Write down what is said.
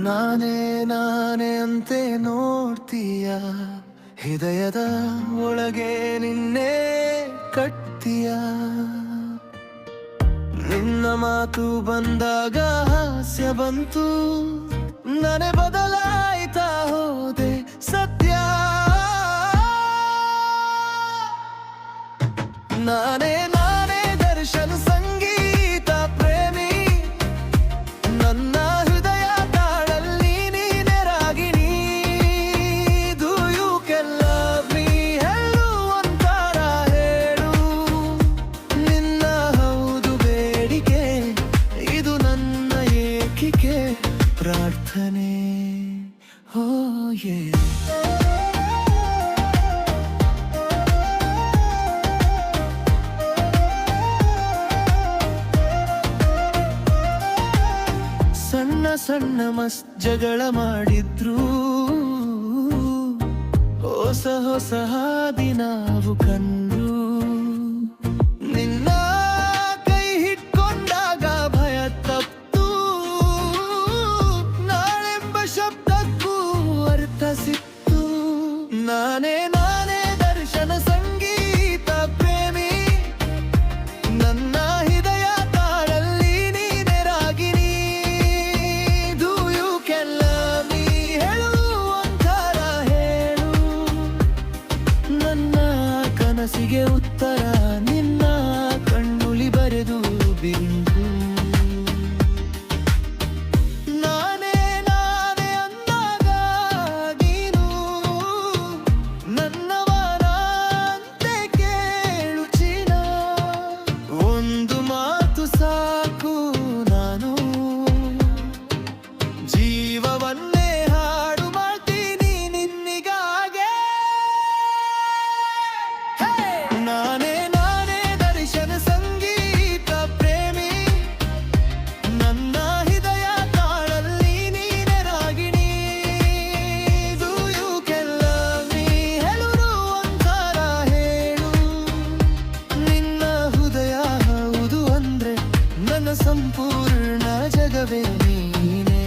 ನಾನೇ ನಾನೇ ಅಂತೆ ನೋಡ್ತೀಯ, ಹೃದಯದ ಒಳಗೆ ನಿನ್ನೆ ಕಟ್ತೀಯ. ನಿನ್ನ ಮಾತು ಬಂದಾಗ ಹಾಸ್ಯ ಬಂತು, ನಾನೇ ಬದಲಾಯ್ತಾ ಹೋದೆ ಸತ್ಯ. ನಾನೇ ನಾನೇ ದರ್ಶನ್ ಸಂಗೀತ ಪ್ರೇಮಿ, ನನ್ನ ಹೃದಯ ತಾಳಲ್ಲಿ ನೀನೆ Ragini. Do you can love me? ಹೇಳು ಒಂಥರ ಹೇಳು, ನಿನ್ನ ಹೌದು ಬೇಡಿಕೆ, ಇದು ನನ್ನ ಏಕಿಕೆ ಪ್ರಾರ್ಥನೆ. Oh yeah. ಸಣ್ಣ ಸಣ್ಣ ಮಸ್ತ್ ಜಗಳ ಮಾಡಿದ್ರು, ಹೊಸ ಹೊಸ ಹಾದಿ ನಾವು ಕಂಡ್ರು. ನಿನ್ನ ಕೈ ಹಿಡ್ಕೊಂಡಾಗ ಭಯ ತಪ್ಪು, ನಾಳೆಂಬ ಶಬ್ದಕ್ಕೂ ಅರ್ಥ ಸಿಕ್ತು. ನಾನೇ ನಾನೇ ದರ್ಶನ ಸಂಗೀತ ಪ್ರೇಮಿ, ನನ್ನ ಹೃದಯ ತಾಳಲ್ಲಿ ನೀನೆ Ragini. Do you can love me? ಹೇಳು ಒಂಥರ ಹೇಳು, ನನ್ನ ಕನಸಿಗೆ ಉತ್ತರ ನಿನ್ನ ಕಣ್ಣುಲಿ ಬರೆದು ಬಿಂದು. ನಾನೇ ನಾನೇ ಅಂದಾಗ ನೀನು ನನ್ನವನ ಅಂತೆ ಕೇಳು ಚಿನ್ನ. ಒಂದು ಮಾತು ಸಾಕು, ನಾನು ಜೀವವನ್ನೇ ಹಾಡು ಮಾಡ್ತೀನಿ ನಿನ್ನಿಗಾಗೆ. ನಾನೇ ನಾನೇ ದರ್ಶನ ಸಂಗೀತ ಪ್ರೇಮಿ, ನನ್ನ ಹೃದಯ ತಾಳಲ್ಲಿ ನೀನೆ Ragini. Do you can love me? ಹೇಳು ಒಂಥರ ಹೇಳು, ನಿನ್ನ ಹೃದಯ ಹೌದು ಅಂದ್ರೆ ನನ್ನ ಸಂಪೂರ್ಣ ಜಗವೇ ನೀನೇ.